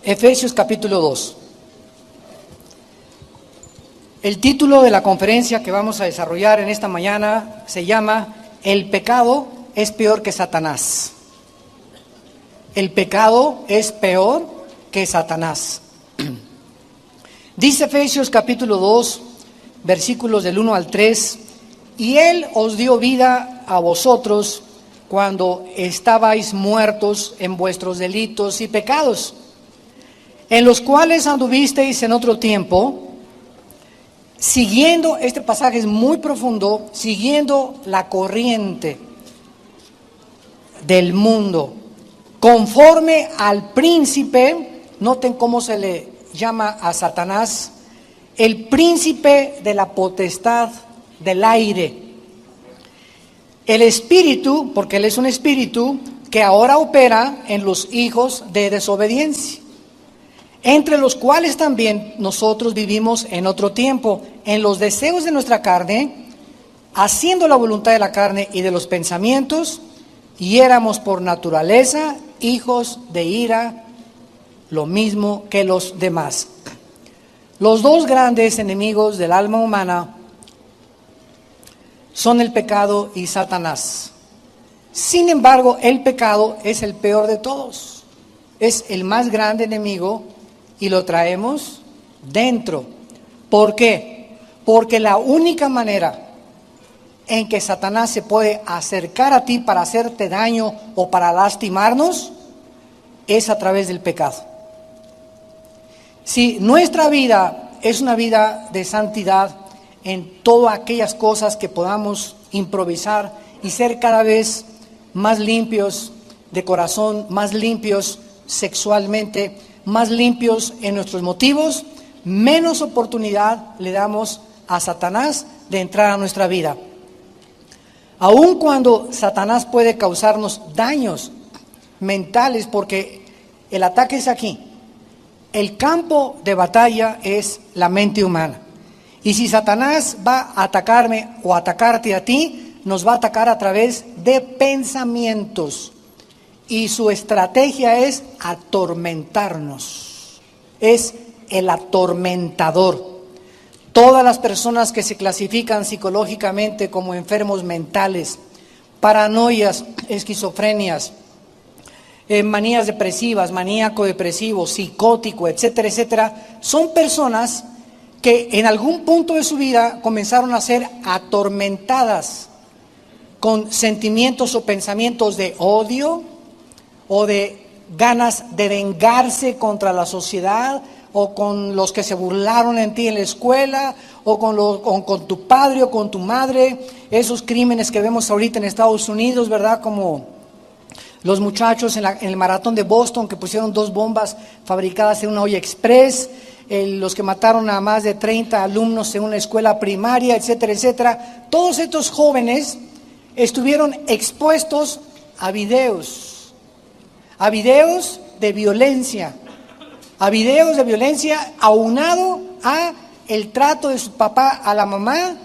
Efesios capítulo 2. El título de la conferencia que vamos a desarrollar en esta mañana se llama El pecado es peor que Satanás. El pecado es peor que Satanás. Dice Efesios capítulo 2, versículos del 1 al 3, y Él os dio vida a vosotros cuando estabais muertos en vuestros delitos y pecados, en los cuales anduvisteis en otro tiempo, siguiendo, este pasaje es muy profundo, siguiendo la corriente del mundo, conforme al príncipe, noten cómo se le llama a Satanás, el príncipe de la potestad del aire, el espíritu, porque él es un espíritu que ahora opera en los hijos de desobediencia, entre los cuales también nosotros vivimos en otro tiempo, en los deseos de nuestra carne, haciendo la voluntad de la carne y de los pensamientos, y éramos por naturaleza hijos de ira, lo mismo que los demás. Los dos grandes enemigos del alma humana son el pecado y Satanás. Sin embargo, el pecado es el peor de todos, es el más grande enemigo y lo traemos dentro. ¿Por qué? Porque la única manera en que Satanás se puede acercar a ti para hacerte daño o para lastimarnos es a través del pecado. Si nuestra vida es una vida de santidad en todas aquellas cosas que podamos improvisar y ser cada vez más limpios de corazón, más limpios sexualmente, más limpios en nuestros motivos, menos oportunidad le damos a Satanás de entrar a nuestra vida. Aun cuando Satanás puede causarnos daños mentales, porque el ataque es aquí. El campo de batalla es la mente humana. Y si Satanás va a atacarme o atacarte a ti, nos va a atacar a través de pensamientos. Y su estrategia es atormentarnos. Es el atormentador. Todas las personas que se clasifican psicológicamente como enfermos mentales, paranoias, esquizofrenias, manías depresivas, maníaco depresivo, psicótico, etcétera, etcétera, son personas que en algún punto de su vida comenzaron a ser atormentadas con sentimientos o pensamientos de odio o de ganas de vengarse contra la sociedad o con los que se burlaron en ti en la escuela o con tu padre o con tu madre, esos crímenes que vemos ahorita en Estados Unidos, ¿verdad? Como los muchachos en el maratón de Boston que pusieron 2 bombas fabricadas en una olla express, los que mataron a más de 30 alumnos en una escuela primaria, etcétera, etcétera. Todos estos jóvenes estuvieron expuestos a videos de violencia, aunado a el trato de su papá a la mamá,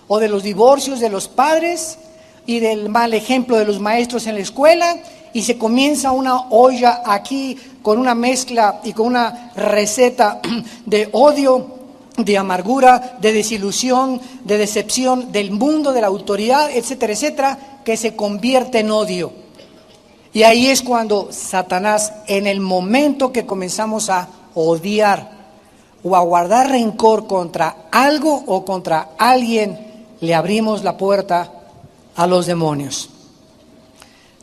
o de los divorcios de los padres y del mal ejemplo de los maestros en la escuela, y se comienza una olla aquí con una mezcla y con una receta de odio, de amargura, de desilusión, de decepción del mundo, de la autoridad, etcétera, etcétera, que se convierte en odio. Y ahí es cuando Satanás, en el momento que comenzamos a odiar o a guardar rencor contra algo o contra alguien, le abrimos la puerta a los demonios.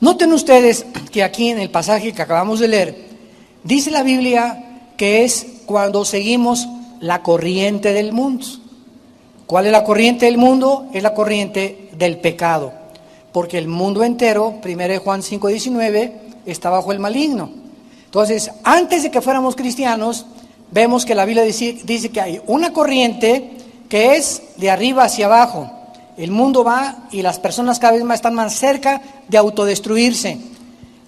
Noten ustedes que aquí en el pasaje que acabamos de leer, dice la Biblia que es cuando seguimos la corriente del mundo. ¿Cuál es la corriente del mundo? Es la corriente del pecado. Porque el mundo entero, 1 Juan 5:19, está bajo el maligno. Entonces, antes de que fuéramos cristianos, vemos que la Biblia dice que hay una corriente que es de arriba hacia abajo. El mundo va y las personas cada vez más están más cerca de autodestruirse.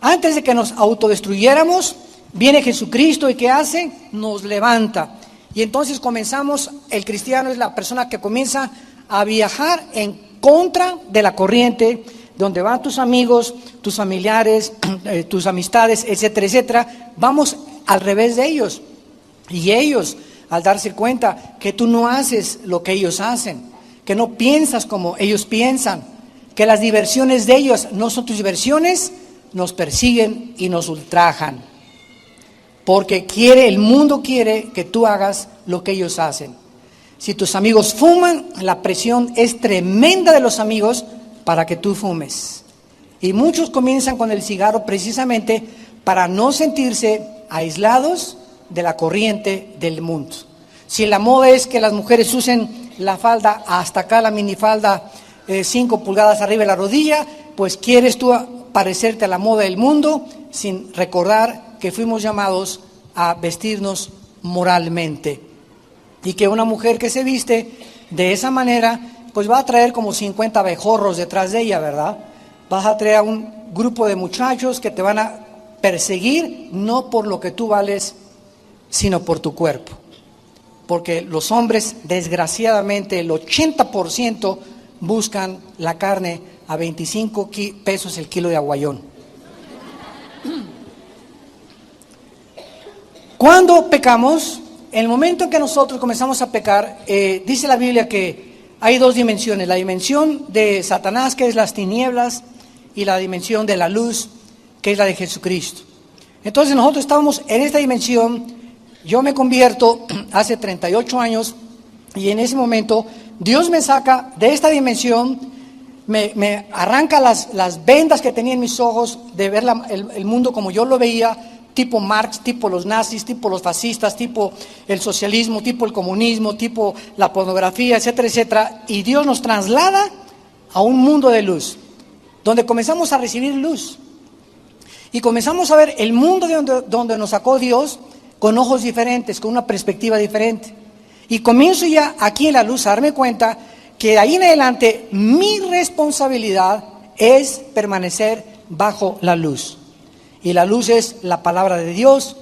Antes de que nos autodestruyéramos, viene Jesucristo y ¿qué hace? Nos levanta. Y entonces comenzamos, el cristiano es la persona que comienza a viajar en contra de la corriente, donde van tus amigos, tus familiares, tus amistades, etcétera, etcétera. Vamos al revés de ellos. Y ellos, al darse cuenta que tú no haces lo que ellos hacen, que no piensas como ellos piensan, que las diversiones de ellos no son tus diversiones, nos persiguen y nos ultrajan. Porque el mundo quiere que tú hagas lo que ellos hacen. Si tus amigos fuman, la presión es tremenda de los amigos para que tú fumes. Y muchos comienzan con el cigarro precisamente para no sentirse aislados de la corriente del mundo. Si la moda es que las mujeres usen la falda hasta acá, la minifalda 5 pulgadas arriba de la rodilla, pues quieres tú parecerte a la moda del mundo sin recordar que fuimos llamados a vestirnos moralmente. Y que una mujer que se viste de esa manera, pues va a traer como 50 abejorros detrás de ella, ¿verdad? Vas a traer a un grupo de muchachos que te van a perseguir, no por lo que tú vales, sino por tu cuerpo. Porque los hombres, desgraciadamente, el 80% buscan la carne a 25 pesos el kilo de aguayón. Cuando pecamos, en el momento en que nosotros comenzamos a pecar, dice la Biblia que hay dos dimensiones: la dimensión de Satanás, que es las tinieblas, y la dimensión de la luz, que es la de Jesucristo. Entonces nosotros estábamos en esta dimensión. Yo me convierto hace 38 años y en ese momento Dios me saca de esta dimensión, me arranca las vendas que tenía en mis ojos de ver el mundo como yo lo veía, tipo Marx, tipo los nazis, tipo los fascistas, tipo el socialismo, tipo el comunismo, tipo la pornografía, etcétera, etcétera. Y Dios nos traslada a un mundo de luz, donde comenzamos a recibir luz. Y comenzamos a ver el mundo donde nos sacó Dios con ojos diferentes, con una perspectiva diferente. Y comienzo ya aquí en la luz a darme cuenta que de ahí en adelante mi responsabilidad es permanecer bajo la luz. Y la luz es la palabra de Dios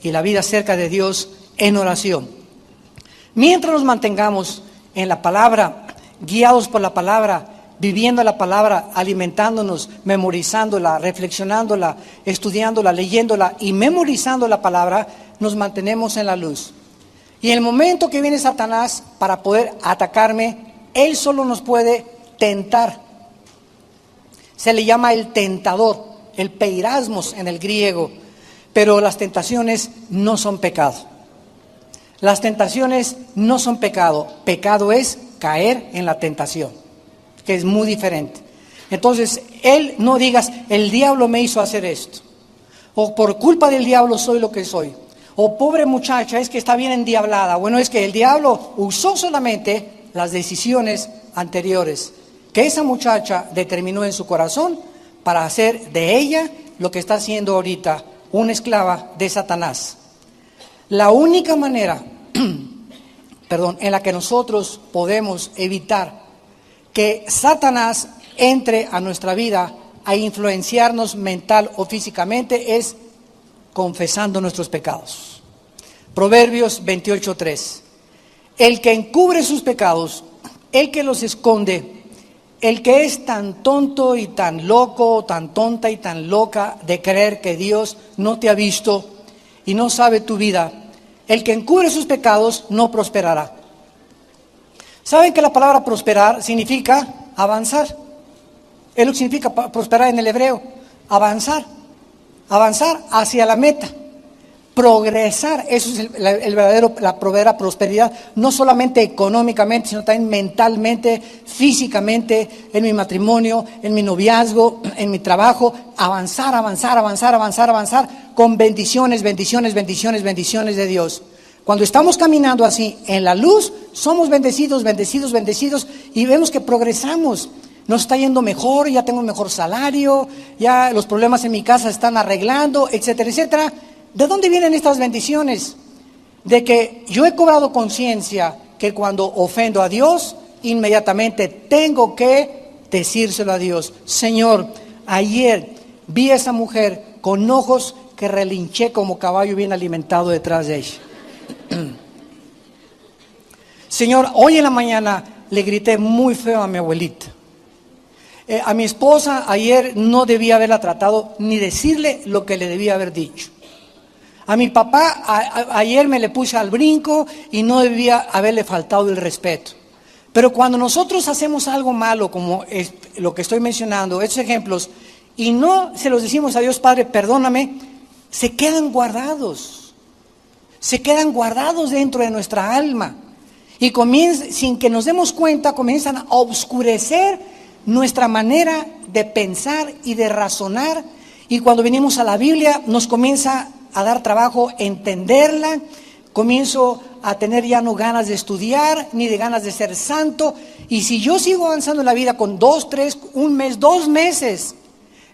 y la vida cerca de Dios en oración. Mientras nos mantengamos en la palabra, guiados por la palabra, viviendo la palabra, alimentándonos, memorizándola, reflexionándola, estudiándola, leyéndola y memorizando la palabra, nos mantenemos en la luz. Y en el momento que viene Satanás para poder atacarme, él solo nos puede tentar. Se le llama el tentador, el peirasmos en el griego, pero las tentaciones no son pecado. Las tentaciones no son pecado. Pecado es caer en la tentación, que es muy diferente. Entonces, no digas, el diablo me hizo hacer esto, o por culpa del diablo soy lo que soy, o pobre muchacha, es que está bien endiablada. Bueno, es que el diablo usó solamente las decisiones anteriores que esa muchacha determinó en su corazón para hacer de ella lo que está haciendo ahorita, una esclava de Satanás. La única manera, en la que nosotros podemos evitar que Satanás entre a nuestra vida a influenciarnos mental o físicamente es confesando nuestros pecados. Proverbios 28:3. El que encubre sus pecados, el que los esconde, el que es tan tonto y tan loco, tan tonta y tan loca de creer que Dios no te ha visto y no sabe tu vida, el que encubre sus pecados no prosperará. ¿Saben que la palabra prosperar significa avanzar? Es lo que significa prosperar en el hebreo, avanzar hacia la meta, progresar. Eso es la verdadera prosperidad, no solamente económicamente, sino también mentalmente, físicamente, en mi matrimonio, en mi noviazgo, en mi trabajo. Avanzar, con bendiciones de Dios. Cuando estamos caminando así en la luz, somos bendecidos, y vemos que progresamos. Nos está yendo mejor, ya tengo un mejor salario, ya los problemas en mi casa se están arreglando, etcétera, etcétera. ¿De dónde vienen estas bendiciones? De que yo he cobrado conciencia que cuando ofendo a Dios, inmediatamente tengo que decírselo a Dios. Señor, ayer vi a esa mujer con ojos que relinché como caballo bien alimentado detrás de ella. Señor, hoy en la mañana le grité muy feo a mi abuelita. A mi esposa ayer no debía haberla tratado ni decirle lo que le debía haber dicho. A mi papá ayer me le puse al brinco y no debía haberle faltado el respeto. Pero cuando nosotros hacemos algo malo, como es lo que estoy mencionando, estos ejemplos, y no se los decimos a Dios, Padre, perdóname, se quedan guardados dentro de nuestra alma. Y sin que nos demos cuenta, comienzan a oscurecer nuestra manera de pensar y de razonar. Y cuando venimos a la Biblia, nos comienza a dar trabajo entenderla. Comienzo a tener ya no ganas de estudiar, ni de ganas de ser santo. Y si yo sigo avanzando en la vida con 2, 3, un mes, 2 meses,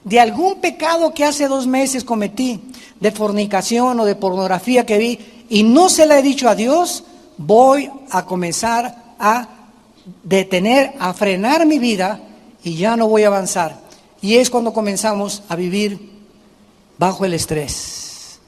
de algún pecado que hace 2 meses cometí, de fornicación o de pornografía que vi, y no se la he dicho a Dios, voy a comenzar a detener, a frenar mi vida y ya no voy a avanzar. Y es cuando comenzamos a vivir bajo el estrés,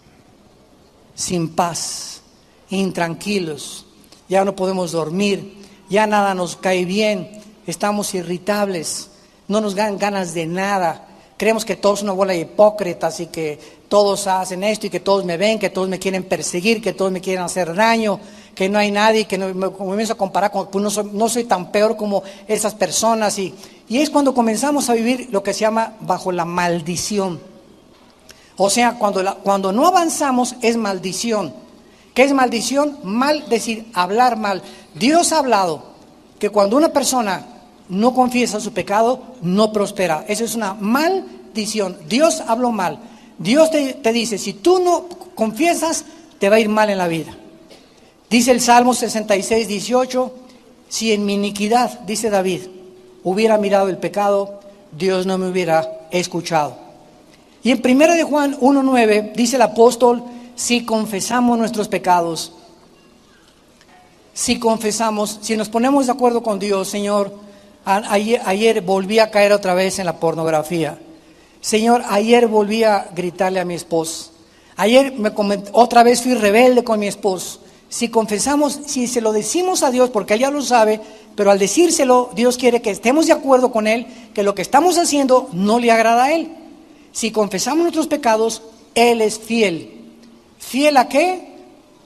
sin paz, intranquilos, ya no podemos dormir, ya nada nos cae bien, estamos irritables, no nos dan ganas de nada, creemos que todos son una bola de hipócritas y que todos hacen esto y que todos me ven, que todos me quieren perseguir, que todos me quieren hacer daño, que no hay nadie, que me comienzo a comparar con, pues no soy tan peor como esas personas y es cuando comenzamos a vivir lo que se llama bajo la maldición. O sea, cuando no avanzamos es maldición. ¿Qué es maldición? Mal decir, hablar mal. Dios ha hablado que cuando una persona no confiesa su pecado, no prospera. Eso es una maldición. Dios habló mal. Dios te dice, si tú no confiesas, te va a ir mal en la vida. Dice el Salmo 66, 18, si en mi iniquidad, dice David, hubiera mirado el pecado, Dios no me hubiera escuchado. Y en 1 de Juan 1:9 dice el apóstol, si confesamos nuestros pecados, si nos ponemos de acuerdo con Dios, Señor, ayer volví a caer otra vez en la pornografía. Señor, ayer volví a gritarle a mi esposo. Ayer otra vez fui rebelde con mi esposo. Si confesamos, si se lo decimos a Dios, porque Él ya lo sabe, pero al decírselo, Dios quiere que estemos de acuerdo con Él, que lo que estamos haciendo no le agrada a Él. Si confesamos nuestros pecados, Él es fiel. ¿Fiel a qué?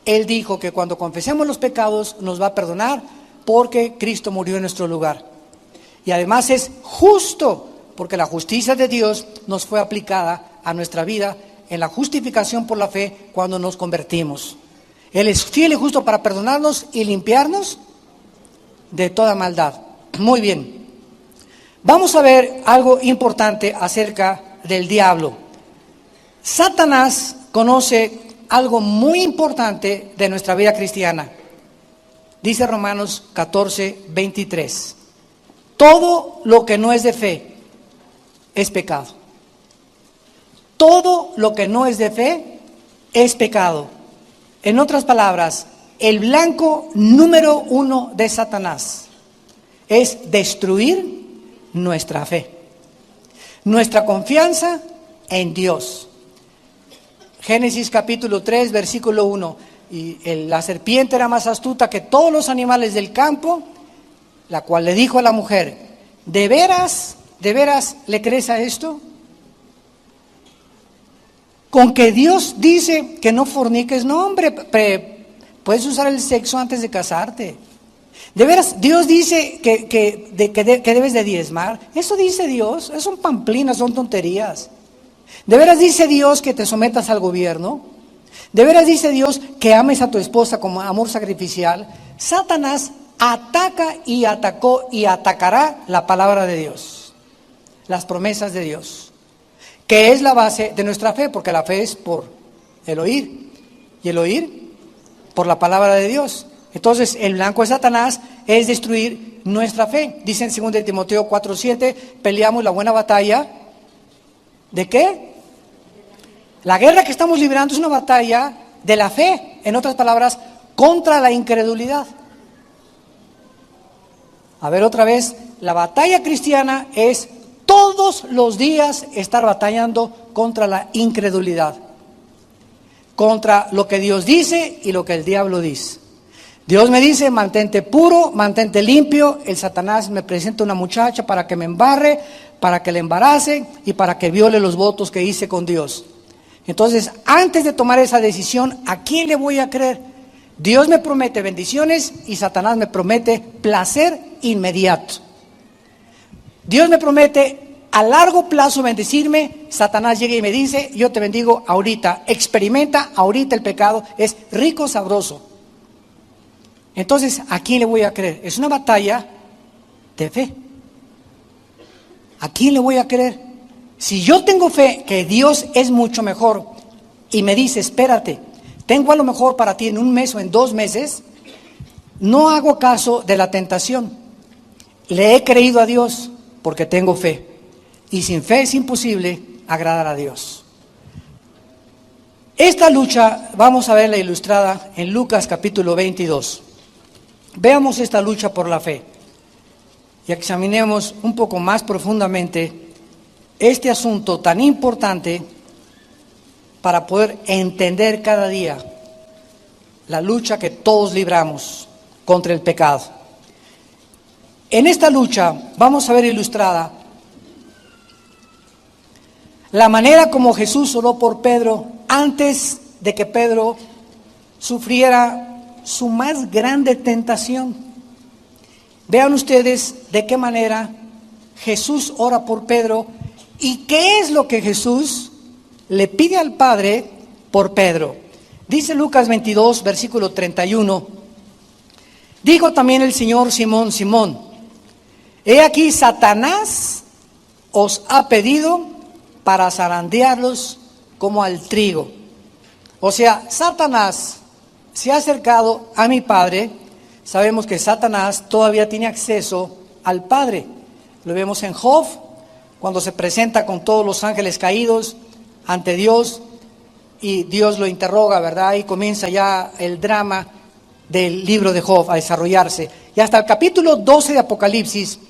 Él dijo que cuando confesemos los pecados nos va a perdonar porque Cristo murió en nuestro lugar. Y además es justo, porque la justicia de Dios nos fue aplicada a nuestra vida en la justificación por la fe cuando nos convertimos. Él es fiel y justo para perdonarnos y limpiarnos de toda maldad. Muy bien. Vamos a ver algo importante acerca del diablo. Satanás conoce algo muy importante de nuestra vida cristiana. Dice Romanos 14, 23. Todo lo que no es de fe es pecado. Todo lo que no es de fe es pecado. En otras palabras, el blanco número 1 de Satanás es destruir nuestra fe, nuestra confianza en Dios. Génesis capítulo 3, versículo 1. Y la serpiente era más astuta que todos los animales del campo, la cual le dijo a la mujer, ¿de veras le crees a esto? Con que Dios dice que no forniques, no hombre, puedes usar el sexo antes de casarte. De veras, Dios dice que debes de diezmar. Eso dice Dios, eso son pamplinas, son tonterías. De veras dice Dios que te sometas al gobierno. De veras dice Dios que ames a tu esposa como amor sacrificial. Satanás ataca y atacó y atacará la palabra de Dios, las promesas de Dios, que es la base de nuestra fe, porque la fe es por el oír, y el oír por la palabra de Dios. Entonces, el blanco de Satanás es destruir nuestra fe. Dice en 2 de Timoteo 4:7, peleamos la buena batalla. ¿De qué? La guerra que estamos librando es una batalla de la fe, en otras palabras, contra la incredulidad. A ver otra vez, la batalla cristiana es todos los días estar batallando contra la incredulidad, contra lo que Dios dice y lo que el diablo dice. Dios me dice, mantente puro, mantente limpio. El Satanás me presenta una muchacha para que me embarre, para que le embarace y para que viole los votos que hice con Dios. Entonces, antes de tomar esa decisión, ¿a quién le voy a creer? Dios me promete bendiciones y Satanás me promete placer inmediato. Dios me promete a largo plazo bendecirme, Satanás llega y me dice, yo te bendigo ahorita, experimenta ahorita el pecado, es rico, sabroso. Entonces, ¿a quién le voy a creer? Es una batalla de fe. ¿A quién le voy a creer? Si yo tengo fe que Dios es mucho mejor y me dice, espérate, tengo a lo mejor para ti en 1 mes o en 2 meses, no hago caso de la tentación. Le he creído a Dios porque tengo fe. Y sin fe es imposible agradar a Dios. Esta lucha vamos a verla ilustrada en Lucas capítulo 22. Veamos esta lucha por la fe y examinemos un poco más profundamente este asunto tan importante para poder entender cada día la lucha que todos libramos contra el pecado. En esta lucha vamos a ver ilustrada la manera como Jesús oró por Pedro antes de que Pedro sufriera su más grande tentación. Vean ustedes de qué manera Jesús ora por Pedro y qué es lo que Jesús le pide al Padre por Pedro. Dice Lucas 22, versículo 31. Dijo también el Señor: Simón, Simón, he aquí Satanás os ha pedido para zarandearlos como al trigo. O sea, Satanás se ha acercado a mi Padre. Sabemos que Satanás todavía tiene acceso al Padre. Lo vemos en Job, cuando se presenta con todos los ángeles caídos ante Dios y Dios lo interroga, ¿verdad? Y comienza ya el drama del libro de Job a desarrollarse. Y hasta el capítulo 12 de Apocalipsis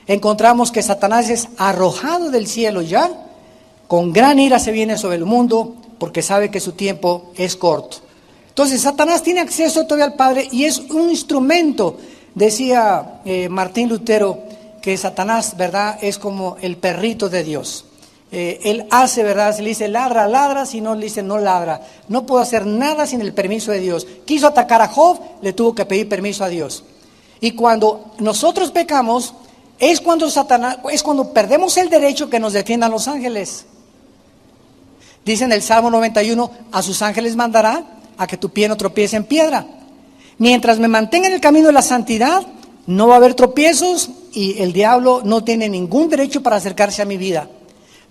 encontramos que Satanás es arrojado del cielo ya. Con gran ira se viene sobre el mundo porque sabe que su tiempo es corto. Entonces Satanás tiene acceso todavía al Padre y es un instrumento. Decía Martín Lutero que Satanás, ¿verdad?, es como el perrito de Dios. Él hace, ¿verdad? Se le dice ladra, ladra, si no le dice no ladra. No puedo hacer nada sin el permiso de Dios. Quiso atacar a Job, le tuvo que pedir permiso a Dios. Y cuando nosotros pecamos, es cuando perdemos el derecho que nos defiendan los ángeles. Dice en el Salmo 91, a sus ángeles mandará a que tu pie no tropiece en piedra. Mientras me mantenga en el camino de la santidad, no va a haber tropiezos y el diablo no tiene ningún derecho para acercarse a mi vida.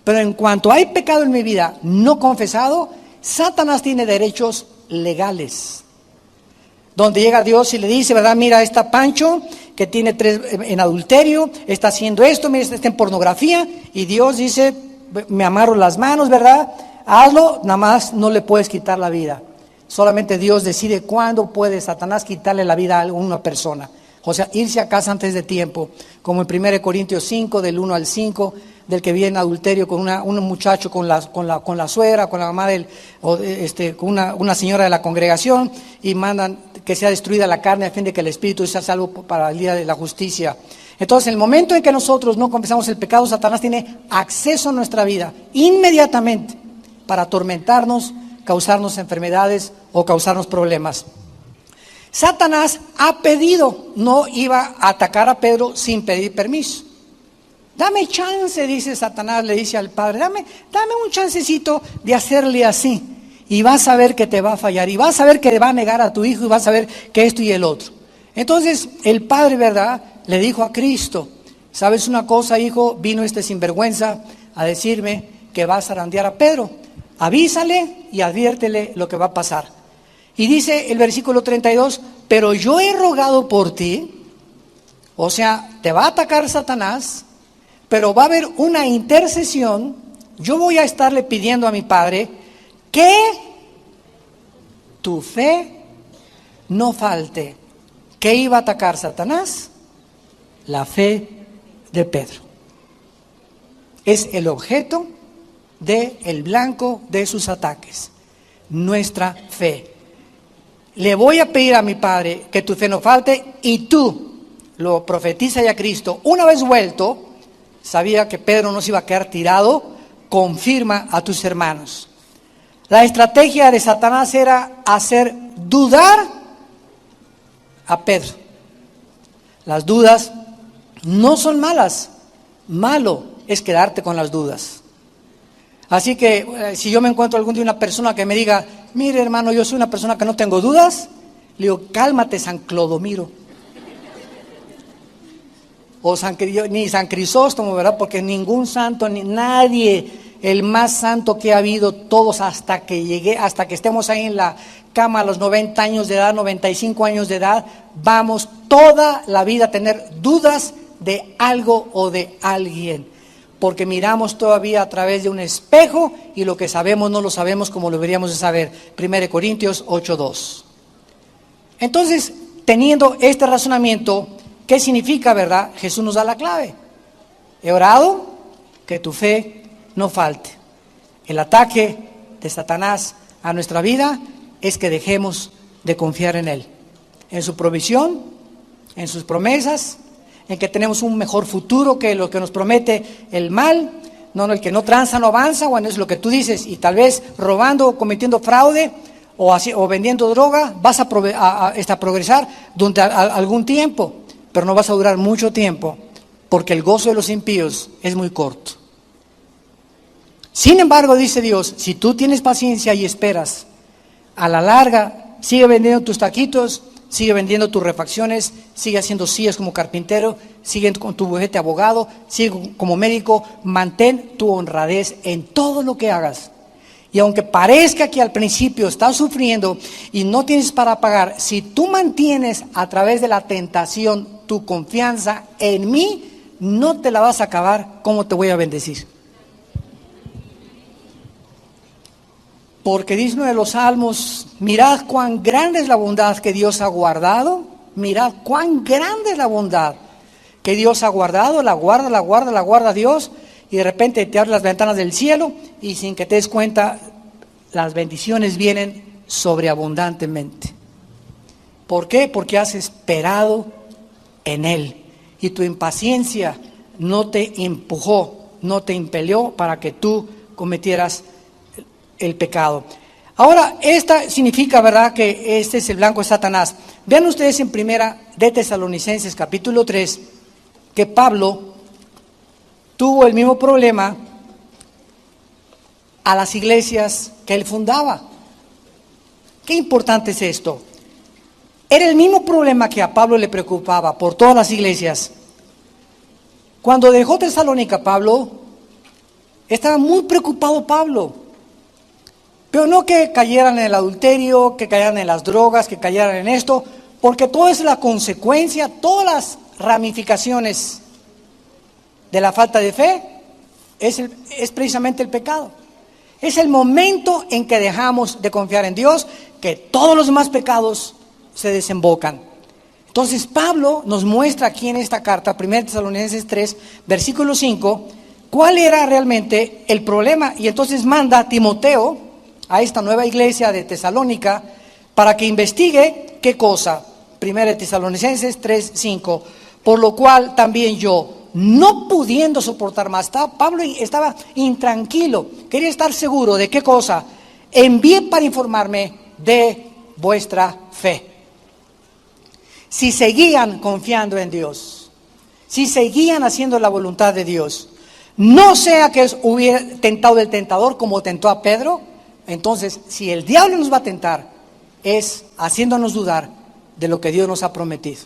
Pero en cuanto hay pecado en mi vida no confesado, Satanás tiene derechos legales. Donde llega Dios y le dice, ¿verdad? Mira, está Pancho que tiene 3 en adulterio, está haciendo esto, mira, está en pornografía. Y Dios dice, me amarro las manos, ¿verdad? Hazlo, nada más no le puedes quitar la vida. Solamente Dios decide cuándo puede Satanás quitarle la vida a alguna persona. O sea, irse a casa antes de tiempo, como en 1 Corintios 5, del 1 al 5, del que viene en adulterio con un muchacho, con la suegra, con la mamá con una señora de la congregación, y mandan que sea destruida la carne a fin de que el espíritu sea salvo para el día de la justicia. Entonces, en el momento en que nosotros no confesamos el pecado, Satanás tiene acceso a nuestra vida inmediatamente para atormentarnos, causarnos enfermedades o causarnos problemas. Satanás ha pedido, no iba a atacar a Pedro sin pedir permiso. Dame chance, dice Satanás, le dice al Padre, dame un chancecito de hacerle así. Y vas a ver que te va a fallar, y vas a ver que le va a negar a tu hijo, y vas a ver que esto y el otro. Entonces el Padre, ¿verdad?, le dijo a Cristo, ¿sabes una cosa, hijo? Vino este sinvergüenza a decirme que va a zarandear a Pedro. Avísale y adviértele lo que va a pasar. Y dice el versículo 32, pero yo he rogado por ti. O sea, te va a atacar Satanás, pero va a haber una intercesión. Yo voy a estarle pidiendo a mi Padre que tu fe no falte. ¿Qué iba a atacar Satanás? La fe de Pedro. Es el objeto del blanco de sus ataques, nuestra fe. Le voy a pedir a mi Padre que tu fe no falte, y tú lo profetiza ya Cristo. Una vez vuelto, sabía que Pedro no se iba a quedar tirado, confirma a tus hermanos. La estrategia de Satanás era hacer dudar a Pedro. Las dudas no son malas. Malo es quedarte con las dudas. Así que si yo me encuentro algún día una persona que me diga, mire hermano, yo soy una persona que no tengo dudas, le digo, cálmate San Clodomiro. O ni San Crisóstomo, ¿verdad? Porque ningún santo, ni nadie, el más santo que ha habido, todos hasta que estemos ahí en la cama a los 90 años de edad, 95 años de edad, vamos toda la vida a tener dudas de algo o de alguien. Porque miramos todavía a través de un espejo y lo que sabemos no lo sabemos como lo deberíamos de saber. 1 Corintios 8:2. Entonces, teniendo este razonamiento, ¿qué significa, verdad? Jesús nos da la clave. He orado que tu fe no falte. El ataque de Satanás a nuestra vida es que dejemos de confiar en Él, en su provisión, en sus promesas, en que tenemos un mejor futuro que lo que nos promete el mal. No, el que no tranza no avanza, bueno, es lo que tú dices, y tal vez robando o cometiendo fraude o vendiendo droga vas a progresar durante algún tiempo, pero no vas a durar mucho tiempo, porque el gozo de los impíos es muy corto. Sin embargo, dice Dios, si tú tienes paciencia y esperas, a la larga, sigue vendiendo tus taquitos, sigue vendiendo tus refacciones, sigue haciendo sillas como carpintero, sigue con tu bufete de abogado, sigue como médico, mantén tu honradez en todo lo que hagas. Y aunque parezca que al principio estás sufriendo y no tienes para pagar, si tú mantienes a través de la tentación tu confianza en mí, no te la vas a acabar. ¿Cómo te voy a bendecir? Porque dice uno de los salmos, mirad cuán grande es la bondad que Dios ha guardado, mirad cuán grande es la bondad que Dios ha guardado, la guarda Dios, y de repente te abre las ventanas del cielo y sin que te des cuenta, las bendiciones vienen sobreabundantemente. ¿Por qué? Porque has esperado en Él y tu impaciencia no te empujó, no te impelió para que tú cometieras el pecado. Ahora, esta significa, ¿verdad?, que este es el blanco de Satanás. Vean ustedes en primera de Tesalonicenses capítulo 3, que Pablo tuvo el mismo problema a las iglesias que él fundaba. Qué importante es esto. Era el mismo problema que a Pablo le preocupaba por todas las iglesias. Cuando dejó Tesalónica, Pablo estaba muy preocupado Pablo. Pero no que cayeran en el adulterio, que cayeran en las drogas, que cayeran en esto, porque todo es la consecuencia, todas las ramificaciones de la falta de fe es precisamente el pecado. Es el momento en que dejamos de confiar en Dios que todos los demás pecados se desembocan. Entonces Pablo nos muestra aquí en esta carta, 1 Tesalonicenses 3, versículo 5, cuál era realmente el problema. Y entonces manda a Timoteo a esta nueva iglesia de Tesalónica para que investigue qué cosa. 1 Tesalonicenses 3, 5, por lo cual también yo, no pudiendo soportar más, Pablo estaba intranquilo, quería estar seguro de qué cosa, envié para informarme de vuestra fe. Si seguían confiando en Dios, si seguían haciendo la voluntad de Dios, no sea que hubiera tentado el tentador como tentó a Pedro. Entonces, si el diablo nos va a tentar, es haciéndonos dudar de lo que Dios nos ha prometido.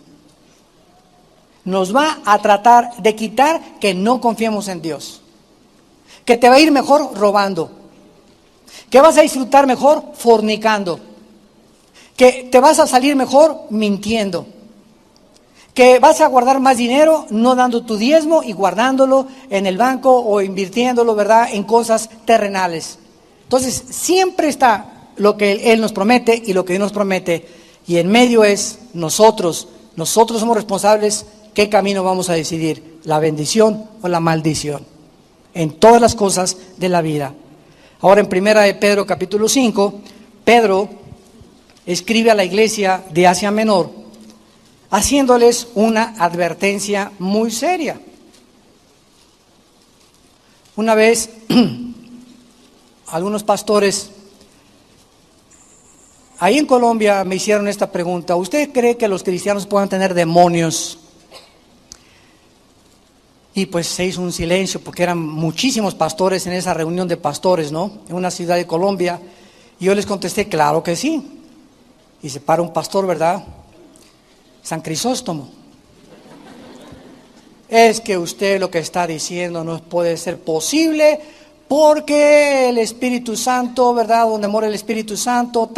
Nos va a tratar de quitar que no confiemos en Dios. Que te va a ir mejor robando. Que vas a disfrutar mejor fornicando. Que te vas a salir mejor mintiendo. Que vas a guardar más dinero no dando tu diezmo y guardándolo en el banco o invirtiéndolo, ¿verdad?, en cosas terrenales. Entonces, siempre está lo que Él nos promete y lo que Dios nos promete. Y en medio es nosotros somos responsables qué camino vamos a decidir, la bendición o la maldición, en todas las cosas de la vida. Ahora en 1 de Pedro capítulo 5, Pedro escribe a la iglesia de Asia Menor, haciéndoles una advertencia muy seria. Una vez algunos pastores Ahí en Colombia me hicieron esta pregunta: ¿usted cree que los cristianos puedan tener demonios? Y pues se hizo un silencio porque eran muchísimos pastores en esa reunión de pastores, ¿no? En una ciudad de Colombia. Y yo les contesté, claro que sí. Y se para un pastor, ¿verdad? San Crisóstomo. Es que usted lo que está diciendo no puede ser posible porque el Espíritu Santo, ¿verdad? Donde mora el Espíritu Santo,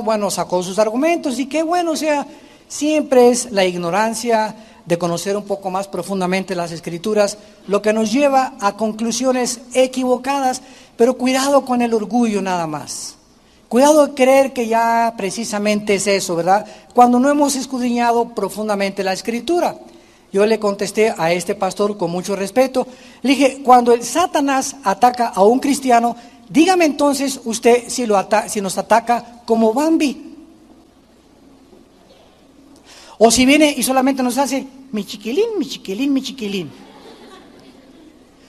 bueno, sacó sus argumentos y qué bueno, o sea, siempre es la ignorancia de conocer un poco más profundamente las Escrituras lo que nos lleva a conclusiones equivocadas, pero cuidado con el orgullo nada más. Cuidado de creer que ya precisamente es eso, ¿verdad? Cuando no hemos escudriñado profundamente la Escritura. Yo le contesté a este pastor con mucho respeto, le dije, cuando el Satanás ataca a un cristiano, dígame entonces usted si nos ataca como Bambi. O si viene y solamente nos hace, mi chiquilín, mi chiquilín, mi chiquilín.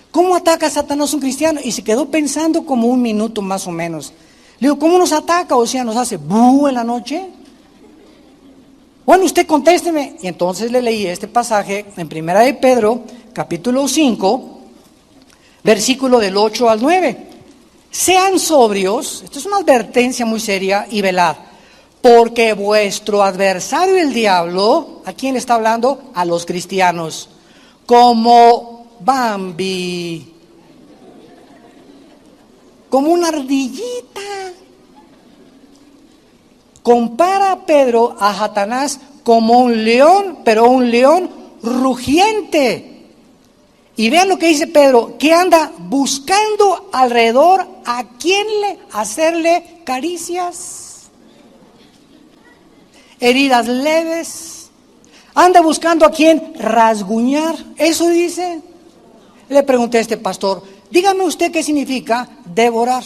¿Cómo ataca Satanás a un cristiano? Y se quedó pensando como un minuto más o menos. Le digo, ¿cómo nos ataca? O sea, ¿nos hace bú en la noche? Bueno, usted contésteme. Y entonces le leí este pasaje en Primera de Pedro, capítulo 5, versículo del 8 al 9. Sean sobrios, esto es una advertencia muy seria, y velad, porque vuestro adversario el diablo, ¿a quién le está hablando? A los cristianos, como Bambi, como una ardillita. Compara a Pedro a Satanás como un león, pero un león rugiente. Y vean lo que dice Pedro, que anda buscando alrededor a quién hacerle caricias, heridas leves. Anda buscando a quién rasguñar. Eso dice. Le pregunté a este pastor, dígame usted qué significa devorar.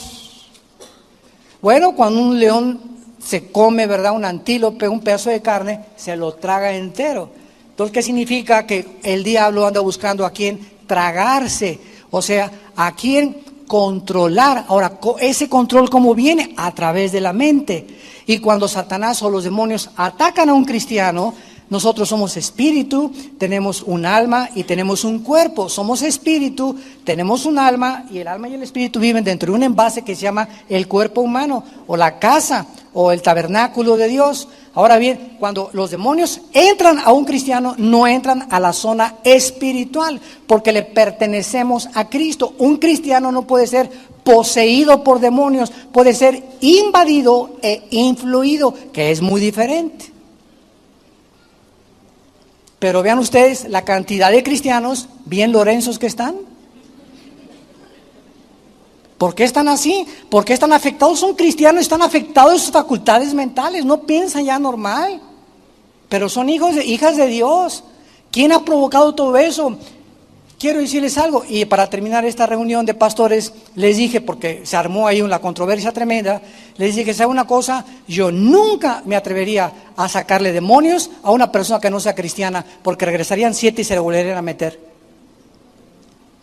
Bueno, cuando un león se come, ¿verdad? Un antílope, un pedazo de carne, se lo traga entero. Entonces, ¿qué significa? Que el diablo anda buscando a quién tragarse, o sea, a quién controlar. Ahora, ese control, ¿cómo viene? A través de la mente. Y cuando Satanás o los demonios atacan a un cristiano, nosotros somos espíritu, tenemos un alma y tenemos un cuerpo. Somos espíritu, tenemos un alma, y el alma y el espíritu viven dentro de un envase que se llama el cuerpo humano, o la casa, o el tabernáculo de Dios. Ahora bien, cuando los demonios entran a un cristiano, no entran a la zona espiritual, porque le pertenecemos a Cristo. Un cristiano no puede ser poseído por demonios, puede ser invadido e influido, que es muy diferente. Pero vean ustedes la cantidad de cristianos bien lorenzos que están. ¿Por qué están así? ¿Por qué están afectados? Son cristianos, están afectados de sus facultades mentales, no piensan ya normal, pero son hijas de Dios. ¿Quién ha provocado todo eso? Quiero decirles algo, y para terminar esta reunión de pastores, les dije, porque se armó ahí una controversia tremenda, les dije, ¿sabe una cosa? Yo nunca me atrevería a sacarle demonios a una persona que no sea cristiana, porque regresarían 7 y se le volverían a meter.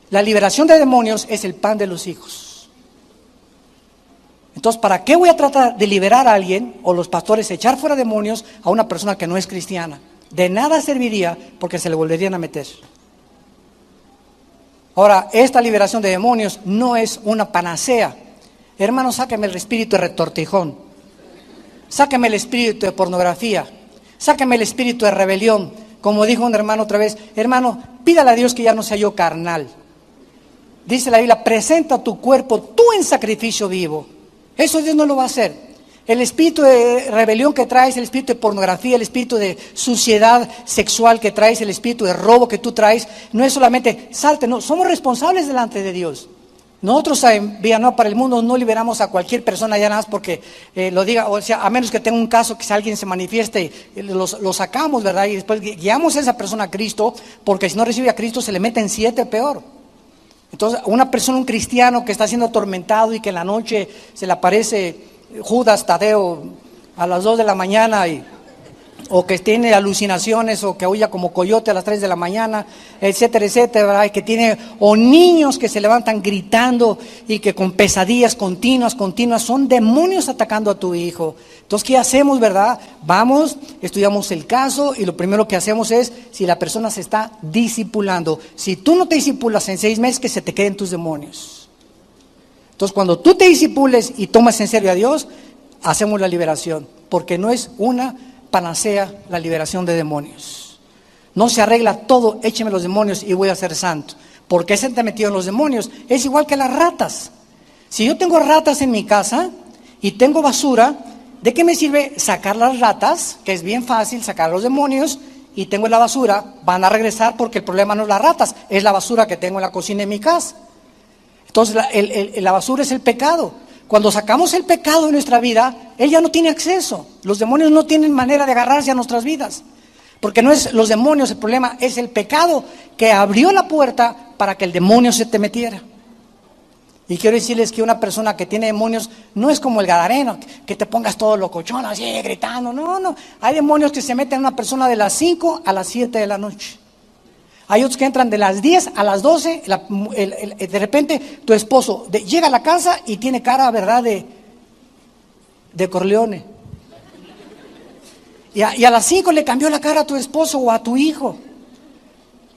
La liberación de demonios es el pan de los hijos. Entonces, ¿para qué voy a tratar de liberar a alguien, o los pastores, echar fuera demonios a una persona que no es cristiana? De nada serviría, porque se le volverían a meter. Ahora, esta liberación de demonios no es una panacea. Hermano, sáqueme el espíritu de retortijón, sáqueme el espíritu de pornografía, sáqueme el espíritu de rebelión. Como dijo un hermano otra vez, hermano, pídale a Dios que ya no sea yo carnal. Dice la Biblia, presenta tu cuerpo tú en sacrificio vivo. Eso Dios no lo va a hacer. El espíritu de rebelión que traes, el espíritu de pornografía, el espíritu de suciedad sexual que traes, el espíritu de robo que tú traes, no es solamente salte, no, somos responsables delante de Dios. Nosotros en Villanueva para el Mundo no liberamos a cualquier persona ya nada más porque lo diga, o sea, a menos que tenga un caso que si alguien se manifieste, lo sacamos, ¿verdad? Y después guiamos a esa persona a Cristo, porque si no recibe a Cristo se le meten 7 peor. Entonces, una persona, un cristiano que está siendo atormentado y que en la noche se le aparece Judas Tadeo a las 2 de la mañana y o que tiene alucinaciones, o que aúlla como coyote a las 3 de la mañana, etcétera, etcétera, ¿verdad? Que tiene, o niños que se levantan gritando y que con pesadillas continuas, son demonios atacando a tu hijo. Entonces, ¿qué hacemos, verdad? Vamos, estudiamos el caso y lo primero que hacemos es, si la persona se está discipulando, si tú no te discipulas en 6 meses, que se te queden tus demonios. Entonces, cuando tú te discipules y tomas en serio a Dios, hacemos la liberación, porque no es una panacea la liberación de demonios. No se arregla todo, écheme los demonios y voy a ser santo. ¿Por qué se te metido en los demonios? Es igual que las ratas. Si yo tengo ratas en mi casa y tengo basura, ¿de qué me sirve sacar las ratas? Que es bien fácil sacar los demonios, y tengo la basura, van a regresar porque el problema no es las ratas, es la basura que tengo en la cocina de mi casa. Entonces la basura es el pecado. Cuando sacamos el pecado de nuestra vida, él ya no tiene acceso. Los demonios no tienen manera de agarrarse a nuestras vidas. Porque no es los demonios el problema, es el pecado que abrió la puerta para que el demonio se te metiera. Y quiero decirles que una persona que tiene demonios no es como el gadareno, que te pongas todo locochón, así gritando. No. Hay demonios que se meten en una persona de las 5 a las 7 de la noche. Hay otros que entran de las 10 a las 12, de repente tu esposo llega a la casa y tiene cara, ¿verdad?, de Corleone. Y a las 5 le cambió la cara a tu esposo o a tu hijo.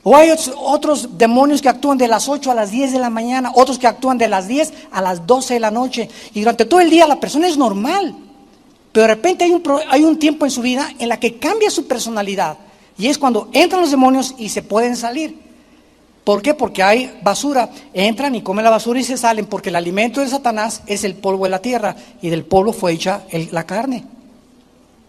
O hay otros demonios que actúan de las 8 a las 10 de la mañana, otros que actúan de las 10 a las 12 de la noche. Y durante todo el día la persona es normal, pero de repente hay un tiempo en su vida en la que cambia su personalidad. Y es cuando entran los demonios y se pueden salir. ¿Por qué? Porque hay basura. Entran y comen la basura y se salen, porque el alimento de Satanás es el polvo de la tierra, y del polvo fue hecha la carne.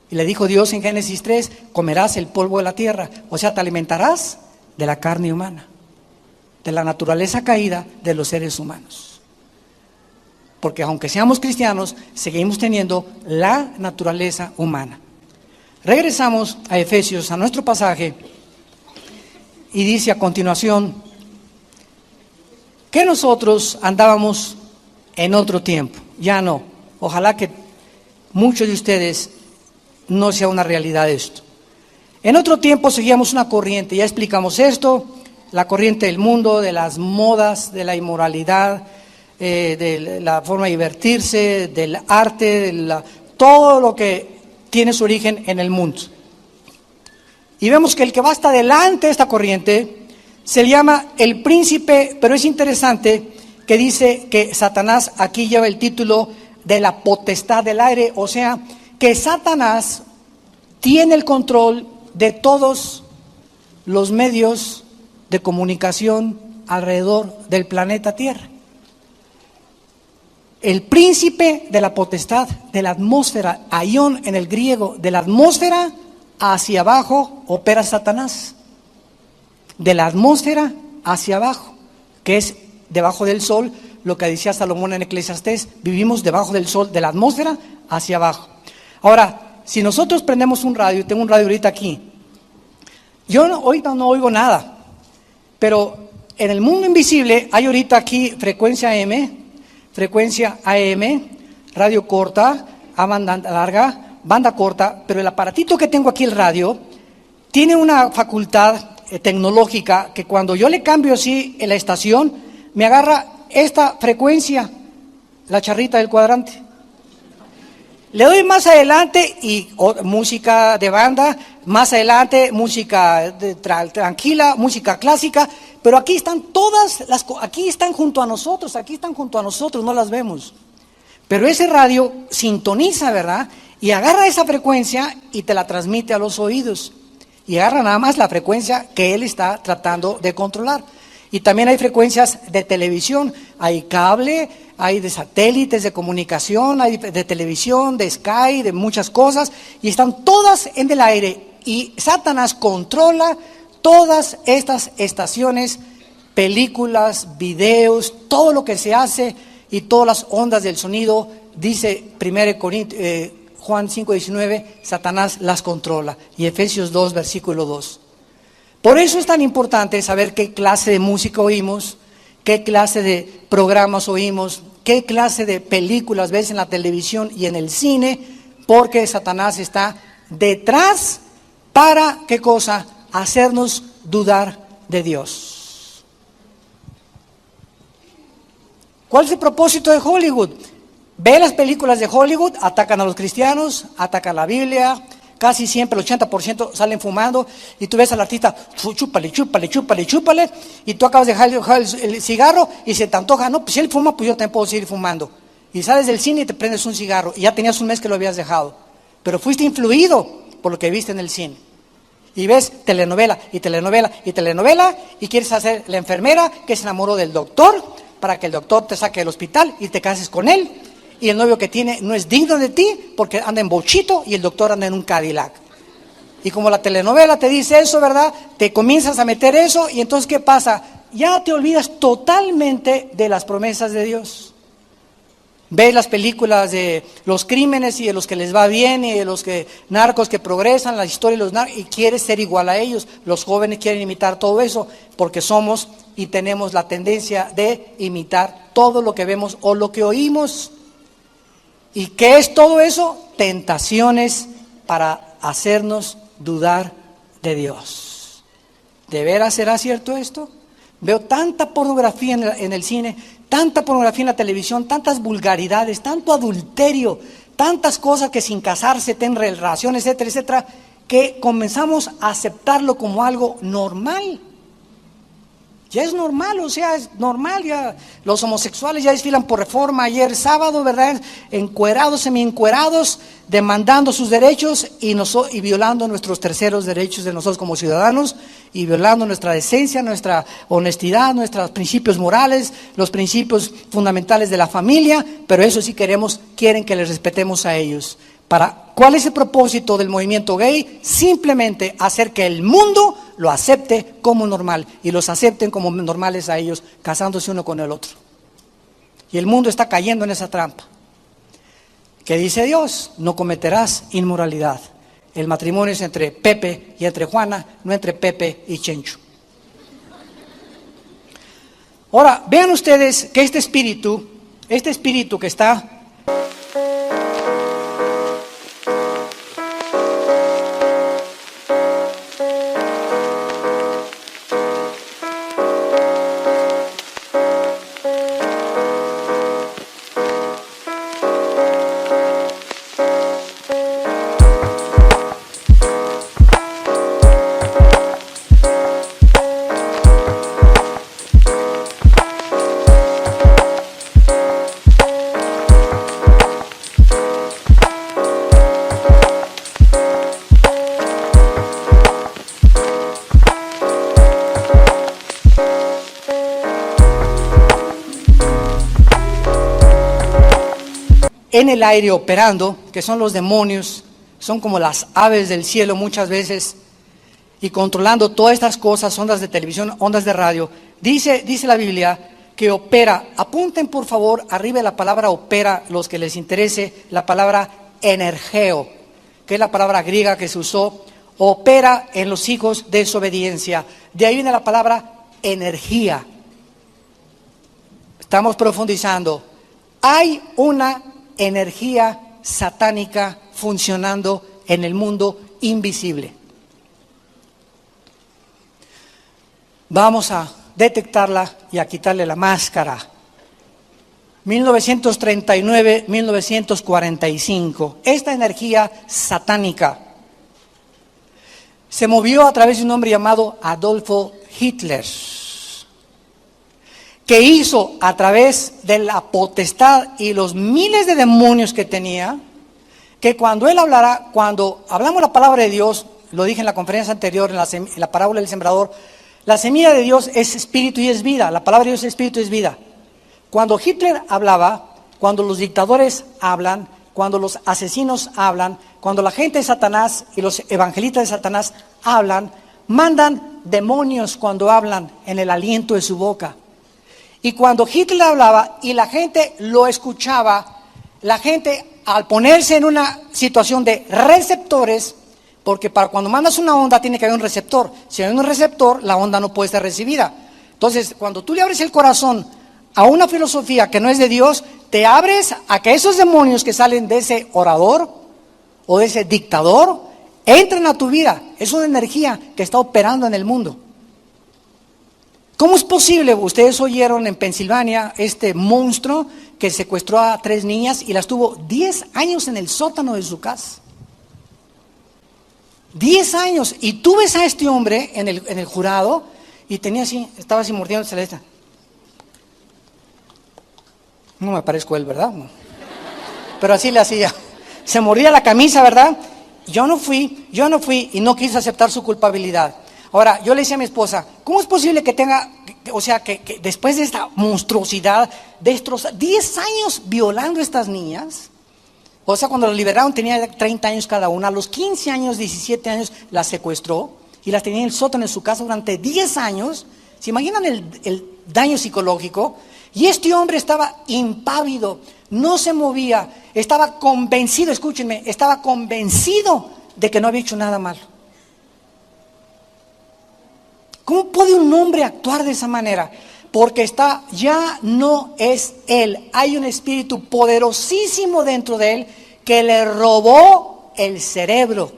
Y le dijo Dios en Génesis 3, comerás el polvo de la tierra. O sea, te alimentarás de la carne humana, de la naturaleza caída de los seres humanos. Porque aunque seamos cristianos, seguimos teniendo la naturaleza humana. Regresamos a Efesios, a nuestro pasaje, y dice a continuación que nosotros andábamos en otro tiempo. Ya no. Ojalá que muchos de ustedes no sea una realidad esto. En otro tiempo seguíamos una corriente, ya explicamos esto, la corriente del mundo, de las modas, de la inmoralidad, de la forma de divertirse, del arte, todo lo que tiene su origen en el mundo. Y vemos que el que va hasta adelante de esta corriente se le llama el príncipe, pero es interesante que dice que Satanás aquí lleva el título de la potestad del aire, o sea, que Satanás tiene el control de todos los medios de comunicación alrededor del planeta Tierra. El príncipe de la potestad de la atmósfera, aión en el griego, de la atmósfera hacia abajo opera Satanás. De la atmósfera hacia abajo, que es debajo del sol, lo que decía Salomón en Eclesiastés, vivimos debajo del sol, de la atmósfera hacia abajo. Ahora, si nosotros prendemos un radio, tengo un radio ahorita aquí, yo ahorita no oigo nada, pero en el mundo invisible hay ahorita aquí frecuencia M, frecuencia AM, radio corta, a banda larga, banda corta, pero el aparatito que tengo aquí, el radio, tiene una facultad tecnológica que cuando yo le cambio así en la estación, me agarra esta frecuencia, la charrita del cuadrante. Le doy más adelante y música de banda, más adelante música tranquila, música clásica, pero aquí están todas aquí están junto a nosotros, no las vemos. Pero ese radio sintoniza, ¿verdad? Y agarra esa frecuencia y te la transmite a los oídos. Y agarra nada más la frecuencia que él está tratando de controlar. Y también hay frecuencias de televisión, hay cable, hay de satélites de comunicación, hay de televisión, de Sky, de muchas cosas, y están todas en el aire. Y Satanás controla todas estas estaciones, películas, videos, todo lo que se hace y todas las ondas del sonido, dice 1 Corintios, Juan 5:19, Satanás las controla. Y Efesios 2, versículo 2. Por eso es tan importante saber qué clase de música oímos, qué clase de programas oímos, qué clase de películas ves en la televisión y en el cine, porque Satanás está detrás ¿Para qué cosa? Hacernos dudar de Dios. ¿Cuál es el propósito de Hollywood? Ve las películas de Hollywood, atacan a los cristianos, atacan la Biblia, casi siempre el 80% salen fumando, y tú ves al artista, chúpale, chúpale, chúpale, chúpale, y tú acabas de dejar el cigarro y se te antoja, no, pues si él fuma, pues yo también puedo seguir fumando. Y sales del cine y te prendes un cigarro, y ya tenías un mes que lo habías dejado, pero fuiste influido por lo que viste en el cine. Y ves telenovela, y telenovela, y telenovela, y quieres hacer la enfermera que se enamoró del doctor, para que el doctor te saque del hospital y te cases con él. Y el novio que tiene no es digno de ti porque anda en bochito y el doctor anda en un Cadillac. Y como la telenovela te dice eso, ¿verdad? Te comienzas a meter eso y entonces ¿qué pasa? Ya te olvidas totalmente de las promesas de Dios. Ves las películas de los crímenes y de los que les va bien y de los que narcos que progresan, la historia de los narcos, y quieres ser igual a ellos. Los jóvenes quieren imitar todo eso porque somos y tenemos la tendencia de imitar todo lo que vemos o lo que oímos. ¿Y qué es todo eso? Tentaciones para hacernos dudar de Dios. ¿De veras será cierto esto? Veo tanta pornografía en el cine, tanta pornografía en la televisión, tantas vulgaridades, tanto adulterio, tantas cosas que sin casarse tienen relaciones, etcétera, etcétera, que comenzamos a aceptarlo como algo normal. Ya es normal, o sea, es normal, ya los homosexuales ya desfilan por Reforma ayer sábado, ¿verdad? Encuerados, semi-encuerados, demandando sus derechos y violando nuestros terceros derechos de nosotros como ciudadanos, y violando nuestra decencia, nuestra honestidad, nuestros principios morales, los principios fundamentales de la familia, pero eso sí quieren que les respetemos a ellos. ¿Cuál es el propósito del movimiento gay? Simplemente hacer que el mundo lo acepte como normal y los acepten como normales a ellos, casándose uno con el otro. Y el mundo está cayendo en esa trampa. ¿Qué dice Dios? No cometerás inmoralidad. El matrimonio es entre Pepe y entre Juana, no entre Pepe y Chencho. Ahora, vean ustedes que este espíritu que está... en el aire operando, que son los demonios, son como las aves del cielo muchas veces, y controlando todas estas cosas, ondas de televisión, ondas de radio. Dice la Biblia que opera. Apunten por favor arriba de la palabra opera, los que les interese, la palabra energeo, que es la palabra griega que se usó. Opera en los hijos de desobediencia. De ahí viene la palabra energía. Estamos profundizando. Hay una energía satánica funcionando en el mundo invisible. Vamos a detectarla y a quitarle la máscara. 1939-1945. Esta energía satánica se movió a través de un hombre llamado Adolfo Hitler, que hizo a través de la potestad y los miles de demonios que tenía, que cuando él hablara, cuando hablamos la palabra de Dios, lo dije en la conferencia anterior, en la parábola del sembrador, la semilla de Dios es espíritu y es vida, la palabra de Dios es espíritu y es vida. Cuando Hitler hablaba, cuando los dictadores hablan, cuando los asesinos hablan, cuando la gente de Satanás y los evangelistas de Satanás hablan, mandan demonios cuando hablan en el aliento de su boca. Y cuando Hitler hablaba y la gente lo escuchaba, la gente al ponerse en una situación de receptores, porque para cuando mandas una onda tiene que haber un receptor. Si hay un receptor, la onda no puede ser recibida. Entonces, cuando tú le abres el corazón a una filosofía que no es de Dios, te abres a que esos demonios que salen de ese orador o de ese dictador entran a tu vida. Es una energía que está operando en el mundo. ¿Cómo es posible? Ustedes oyeron en Pensilvania este monstruo que secuestró a 3 niñas y las tuvo 10 años en el sótano de su casa. 10 años. Y tú ves a este hombre en el jurado y tenía así, estaba así mordiéndose la esta. No me parezco él, ¿verdad? No. Pero así le hacía. Se mordía la camisa, ¿verdad? Yo no fui y no quise aceptar su culpabilidad. Ahora, yo le decía a mi esposa, ¿cómo es posible que tenga, que después de esta monstruosidad, destrozar 10 años violando a estas niñas? O sea, cuando las liberaron tenía 30 años cada una, a los 15 años, 17 años las secuestró y las tenía en el sótano de su casa durante 10 años. ¿Se imaginan el daño psicológico? Y este hombre estaba impávido, no se movía, estaba convencido, escúchenme, estaba convencido de que no había hecho nada malo. ¿Cómo puede un hombre actuar de esa manera? Porque ya no es él. Hay un espíritu poderosísimo dentro de él que le robó el cerebro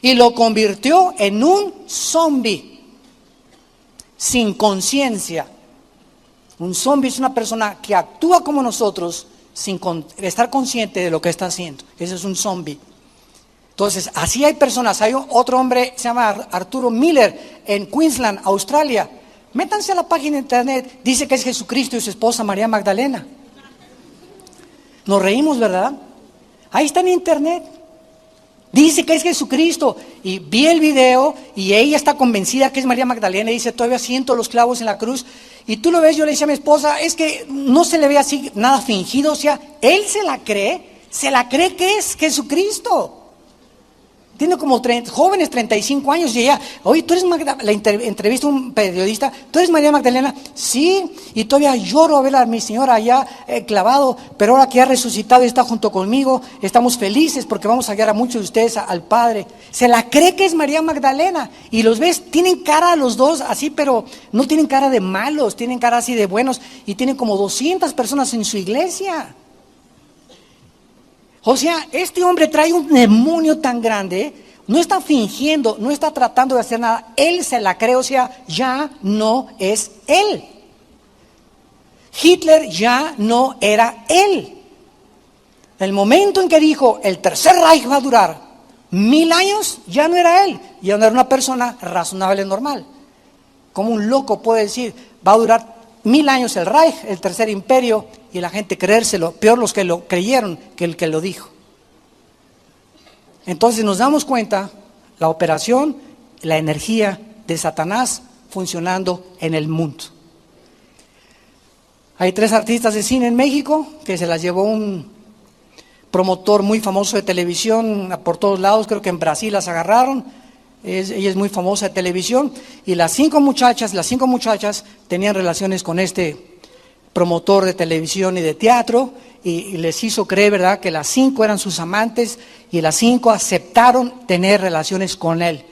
y lo convirtió en un zombie sin conciencia. Un zombie es una persona que actúa como nosotros sin estar consciente de lo que está haciendo. Ese es un zombie. Entonces, así hay personas. Hay otro hombre, se llama Arturo Miller, en Queensland, Australia. Métanse a la página de internet, dice que es Jesucristo y su esposa María Magdalena. Nos reímos, ¿verdad? Ahí está en internet. Dice que es Jesucristo. Y vi el video y ella está convencida que es María Magdalena. Y dice, todavía siento los clavos en la cruz. Y tú lo ves, yo le decía a mi esposa, es que no se le ve así nada fingido. O sea, él se la cree que es Jesucristo. Tiene como jóvenes 35 años y ella, oye, tú eres Magdalena, entrevista a un periodista, ¿tú eres María Magdalena? Sí, y todavía lloro a ver a mi señora allá clavado, pero ahora que ha resucitado y está junto conmigo, estamos felices porque vamos a guiar a muchos de ustedes al Padre. Se la cree que es María Magdalena y los ves, tienen cara los dos así, pero no tienen cara de malos, tienen cara así de buenos y tienen como 200 personas en su iglesia. O sea, este hombre trae un demonio tan grande, no está fingiendo, no está tratando de hacer nada, él se la cree, o sea, ya no es él. Hitler ya no era él. El momento en que dijo, el tercer Reich va a durar 1000 años, ya no era él, ya no era una persona razonable, normal. Como un loco puede decir, va a durar 1000 años el Reich, el tercer imperio, y la gente creérselo, peor los que lo creyeron que el que lo dijo. Entonces nos damos cuenta, la operación, la energía de Satanás funcionando en el mundo. Hay 3 artistas de cine en México que se las llevó un promotor muy famoso de televisión por todos lados, creo que en Brasil las agarraron. Ella es muy famosa de televisión y las 5 muchachas tenían relaciones con este promotor de televisión y de teatro y les hizo creer, ¿verdad?, que las 5 eran sus amantes y las 5 aceptaron tener relaciones con él.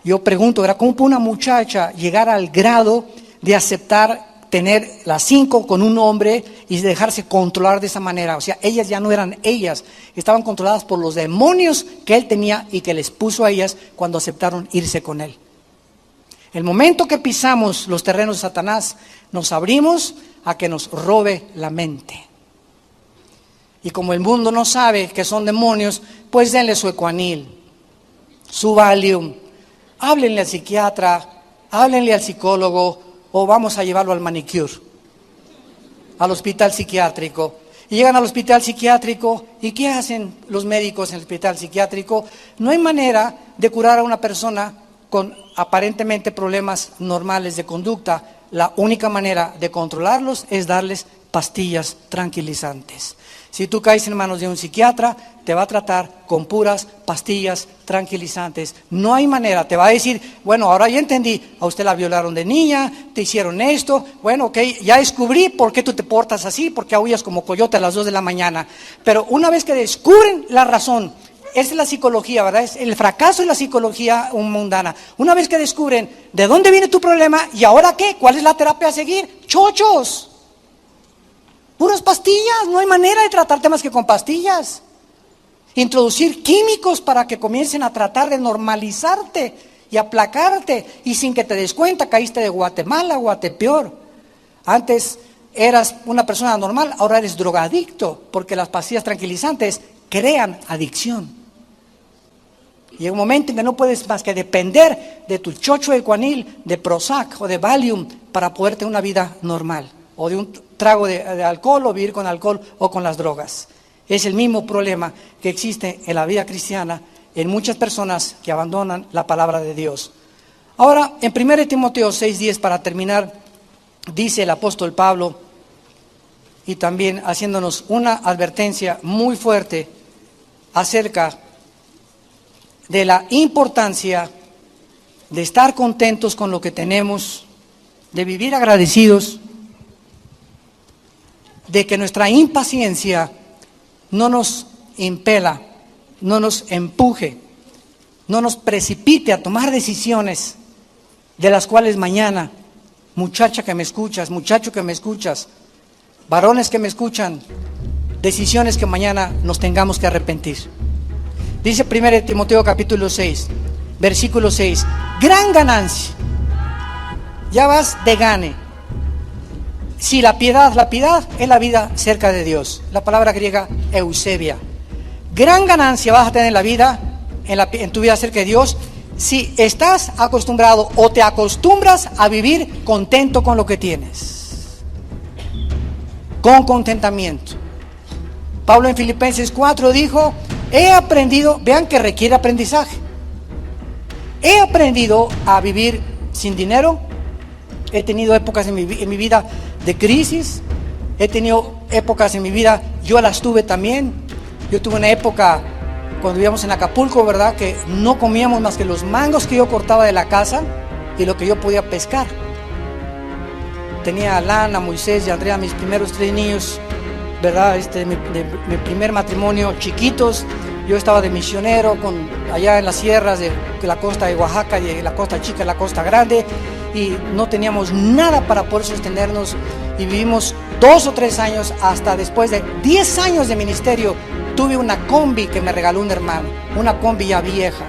Yo pregunto, ¿verdad?, ¿cómo puede una muchacha llegar al grado de aceptar tener las 5 con un hombre y dejarse controlar de esa manera? O sea, ellas ya no eran ellas, estaban controladas por los demonios que él tenía y que les puso a ellas cuando aceptaron irse con él. El momento que pisamos los terrenos de Satanás, nos abrimos a que nos robe la mente. Y como el mundo no sabe que son demonios, pues denle su Ecuanil, su Valium, háblenle al psiquiatra, háblenle al psicólogo o vamos a llevarlo al manicure, al hospital psiquiátrico. Y llegan al hospital psiquiátrico y ¿qué hacen los médicos en el hospital psiquiátrico? No hay manera de curar a una persona con aparentemente problemas normales de conducta. La única manera de controlarlos es darles pastillas tranquilizantes. Si tú caes en manos de un psiquiatra, te va a tratar con puras pastillas tranquilizantes. No hay manera, te va a decir, bueno, ahora ya entendí, a usted la violaron de niña, te hicieron esto, bueno, ok, ya descubrí por qué tú te portas así, porque aullas como coyote a las 2 de la mañana. Pero una vez que descubren la razón, esa es la psicología, ¿verdad? Es el fracaso de la psicología mundana. Una vez que descubren de dónde viene tu problema y ahora qué, ¿cuál es la terapia a seguir? ¡Chochos! Puras pastillas, no hay manera de tratarte más que con pastillas. introducir químicos para que comiencen a tratar de normalizarte y aplacarte, y sin que te des cuenta caíste de Guatemala o Guatepeor. Antes eras una persona normal, ahora eres drogadicto, porque las pastillas tranquilizantes crean adicción. Llega un momento en que no puedes más que depender de tu chocho de Cuanil, de Prozac o de Valium para poder tener una vida normal, o de un trago de alcohol, o vivir con alcohol o con las drogas. Es el mismo problema que existe en la vida cristiana en muchas personas que abandonan la palabra de Dios. Ahora, en 1 Timoteo 6:10, para terminar, dice el apóstol Pablo, y también haciéndonos una advertencia muy fuerte acerca de la importancia de estar contentos con lo que tenemos, de vivir agradecidos, de que nuestra impaciencia no nos impela, no nos empuje, no nos precipite a tomar decisiones de las cuales mañana, muchacha que me escuchas, muchacho que me escuchas, varones que me escuchan, decisiones que mañana nos tengamos que arrepentir. Dice 1 Timoteo capítulo 6, versículo 6, gran ganancia, ya vas de gane. Si la piedad es la vida cerca de Dios, la palabra griega eusebia. Gran ganancia vas a tener en la vida, en tu vida cerca de Dios, si estás acostumbrado o te acostumbras a vivir contento con lo que tienes, con contentamiento. Pablo en Filipenses 4 dijo, he aprendido, vean que requiere aprendizaje, he aprendido a vivir sin dinero. He tenido épocas en mi vida de crisis, he tenido épocas en mi vida, yo las tuve también. Yo tuve una época cuando vivíamos en Acapulco, ¿verdad?, que no comíamos más que los mangos que yo cortaba de la casa y lo que yo podía pescar. Tenía a Lana, Moisés y Andrea, mis primeros 3 niños, ¿verdad?, de mi primer matrimonio, chiquitos. Yo estaba de misionero allá en las sierras de la costa de Oaxaca, y la costa chica, la costa grande, y no teníamos nada para poder sostenernos, y vivimos 2 o 3 años, hasta después de 10 años de ministerio, tuve una combi que me regaló un hermano, una combi ya vieja.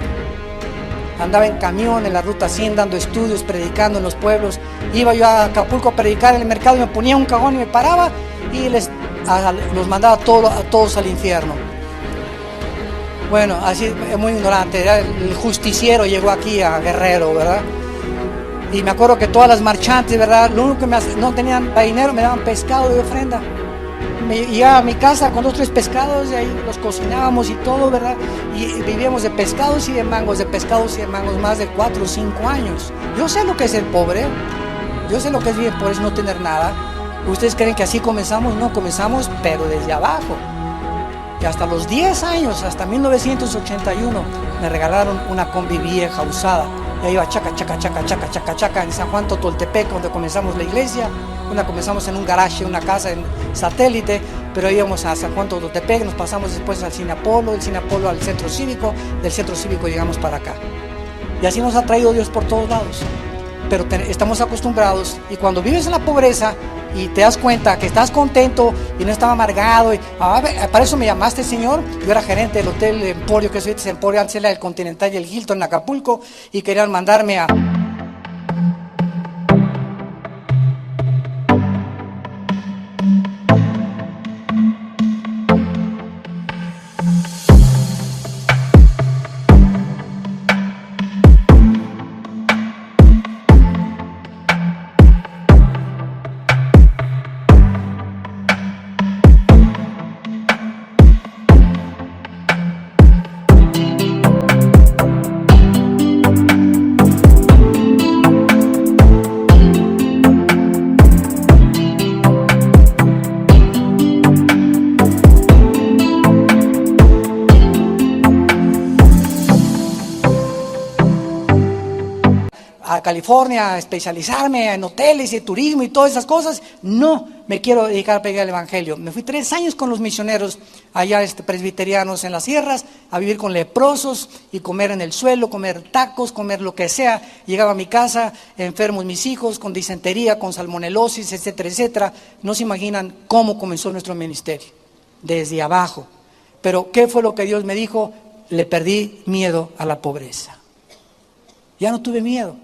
Andaba en camión en la ruta 100 dando estudios, predicando en los pueblos. Iba yo a Acapulco a predicar en el mercado y me ponía un cajón y me paraba y los mandaba a todos al infierno. Bueno, así es muy ignorante. El justiciero llegó aquí a Guerrero, ¿verdad? Y me acuerdo que todas las marchantes, ¿verdad?, lo único que no tenían dinero, me daban pescado de ofrenda. Me llegaba a mi casa con 2 o 3 pescados, y ahí los cocinábamos y todo, ¿verdad? Y vivíamos de pescados y de mangos, más de 4 o 5 años. Yo sé lo que es el pobre, yo sé lo que es vivir por eso no tener nada. ¿Ustedes creen que así comenzamos? No, comenzamos, pero desde abajo. Y hasta los 10 años, hasta 1981, me regalaron una combi vieja, usada. Y ahí iba chaca, chaca, chaca, chaca, chaca, chaca, en San Juan Totoltepec, donde comenzamos la iglesia. Una comenzamos en un garaje, una casa en Satélite, pero íbamos a San Juan Totoltepec, nos pasamos después al Cine Apolo, del Cine Apolo al Centro Cívico, del Centro Cívico llegamos para acá. Y así nos ha traído Dios por todos lados. Pero estamos acostumbrados, y cuando vives en la pobreza y te das cuenta que estás contento y no estás amargado, para eso me llamaste, Señor. Yo era gerente del Hotel Emporio, que es Emporio, antes era el Continental y el Hilton en Acapulco, y querían mandarme a... a California a especializarme en hoteles y turismo y todas esas cosas. No, me quiero dedicar a predicar el evangelio. Me fui 3 años con los misioneros allá presbiterianos en las sierras, a vivir con leprosos y comer en el suelo, comer tacos, comer lo que sea. Llegaba a mi casa enfermos mis hijos, con disentería, con salmonelosis, etcétera, etcétera. No se imaginan cómo comenzó nuestro ministerio, desde abajo. Pero ¿qué fue lo que Dios me dijo? Le perdí miedo a la pobreza. Ya no tuve miedo.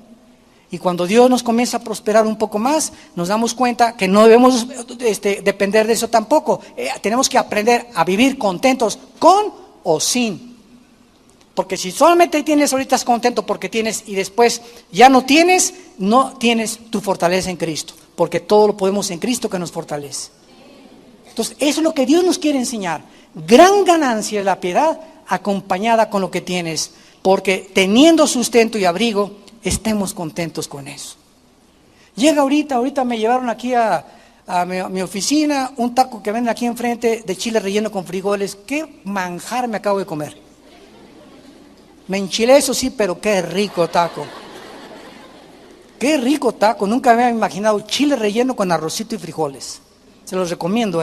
Y cuando Dios nos comienza a prosperar un poco más, nos damos cuenta que no debemos depender de eso tampoco. Tenemos que aprender a vivir contentos con o sin. Porque si solamente tienes ahorita contento porque tienes y después ya no tienes tu fortaleza en Cristo. Porque todo lo podemos en Cristo que nos fortalece. Entonces, eso es lo que Dios nos quiere enseñar. Gran ganancia es la piedad acompañada con lo que tienes. Porque teniendo sustento y abrigo, estemos contentos con eso. Llega ahorita me llevaron aquí a mi oficina un taco que venden aquí enfrente de chile relleno con frijoles. Qué manjar me acabo de comer. Me enchilé, eso sí, pero qué rico taco. Qué rico taco. Nunca me había imaginado chile relleno con arrocito y frijoles. Se los recomiendo,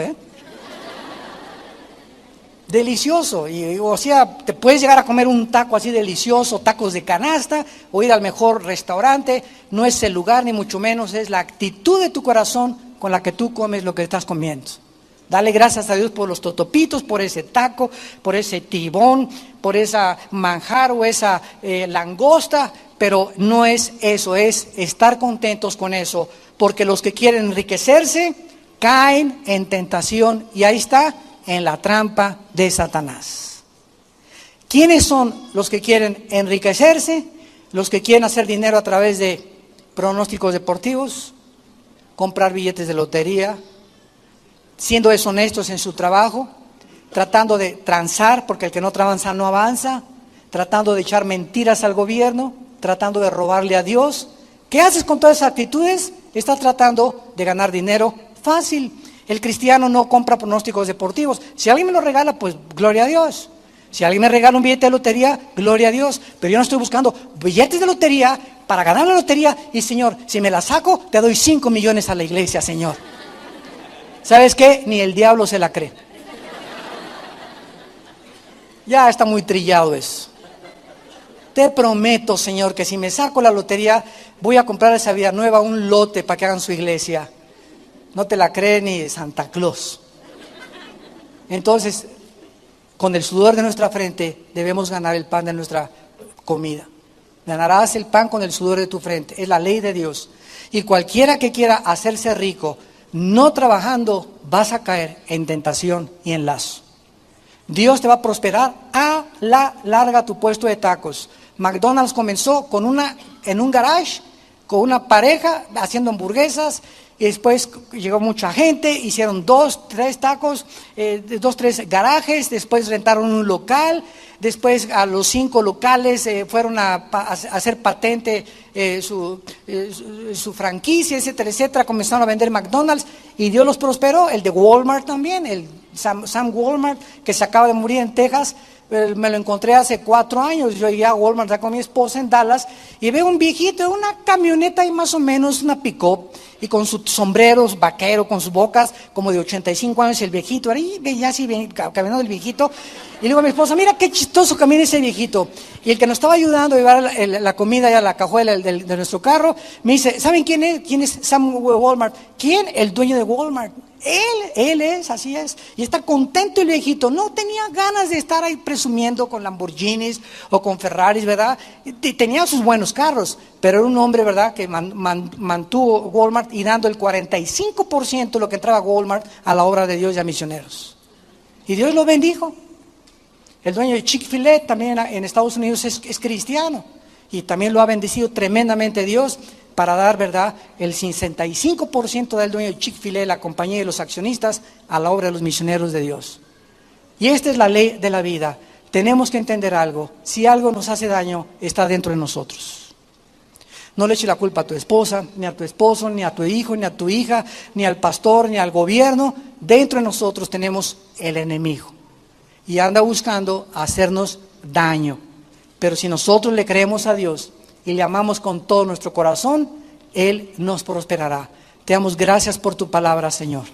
Delicioso. Y, o sea, te puedes llegar a comer un taco así delicioso, tacos de canasta, o ir al mejor restaurante. No es el lugar, ni mucho menos, es la actitud de tu corazón con la que tú comes lo que estás comiendo. Dale gracias a Dios por los totopitos, por ese taco, por ese tibón, por esa manjar o esa langosta, pero no es eso, es estar contentos con eso, porque los que quieren enriquecerse caen en tentación y ahí está, en la trampa de Satanás. ¿Quiénes son los que quieren enriquecerse? Los que quieren hacer dinero a través de pronósticos deportivos, comprar billetes de lotería, siendo deshonestos en su trabajo, tratando de transar, porque el que no tranza no avanza, tratando de echar mentiras al gobierno, tratando de robarle a Dios. ¿Qué haces con todas esas actitudes? Estás tratando de ganar dinero fácil. El cristiano no compra pronósticos deportivos. Si alguien me lo regala, pues gloria a Dios. Si alguien me regala un billete de lotería, gloria a Dios. Pero yo no estoy buscando billetes de lotería para ganar la lotería. Y Señor, si me la saco, te doy 5 millones a la iglesia, Señor. ¿Sabes qué? Ni el diablo se la cree. Ya está muy trillado eso. Te prometo, Señor, que si me saco la lotería, voy a comprar esa Vida Nueva un lote para que hagan su iglesia. No te la cree ni Santa Claus. Entonces, con el sudor de nuestra frente debemos ganar el pan de nuestra comida. Ganarás el pan con el sudor de tu frente. Es la ley de Dios. Y cualquiera que quiera hacerse rico, no trabajando, vas a caer en tentación y en lazo. Dios te va a prosperar a la larga tu puesto de tacos. McDonald's comenzó en un garage, con una pareja haciendo hamburguesas. Y después llegó mucha gente, hicieron 2, 3 tacos, 2, 3 garajes, después rentaron un local, después a los 5 locales fueron a hacer patente su franquicia, etcétera, etcétera, comenzaron a vender McDonald's y Dios los prosperó. El de Walmart también, el Sam Walmart, que se acaba de morir en Texas. Me lo encontré hace 4 años. Yo llegué a Walmart con mi esposa en Dallas y veo un viejito en una camioneta y más o menos una pick-up y con sus sombreros vaquero, con sus bocas como de 85 años el viejito. Ahí veía así caminando el viejito y le digo a mi esposa, mira qué chistoso camina ese viejito. Y el que nos estaba ayudando a llevar la comida y a la cajuela de nuestro carro me dice, ¿saben quién es? ¿Quién es Sam Walmart? ¿Quién? El dueño de Walmart. Él es, así es. Y está contento el viejito. No tenía ganas de estar ahí presumiendo con Lamborghinis o con Ferraris, ¿verdad? Tenía sus buenos carros, pero era un hombre, ¿verdad?, que mantuvo Walmart y dando el 45% de lo que entraba a Walmart a la obra de Dios y a misioneros. Y Dios lo bendijo. El dueño de Chick-fil-A también en Estados Unidos es cristiano. Y también lo ha bendecido tremendamente Dios para dar, ¿verdad?, el 65% del dueño de Chick-fil-A, la compañía de los accionistas, a la obra de los misioneros de Dios. Y esta es la ley de la vida. Tenemos que entender algo. Si algo nos hace daño, está dentro de nosotros. No le eches la culpa a tu esposa, ni a tu esposo, ni a tu hijo, ni a tu hija, ni al pastor, ni al gobierno. Dentro de nosotros tenemos el enemigo. Y anda buscando hacernos daño. Pero si nosotros le creemos a Dios y le amamos con todo nuestro corazón, Él nos prosperará. Te damos gracias por tu palabra, Señor.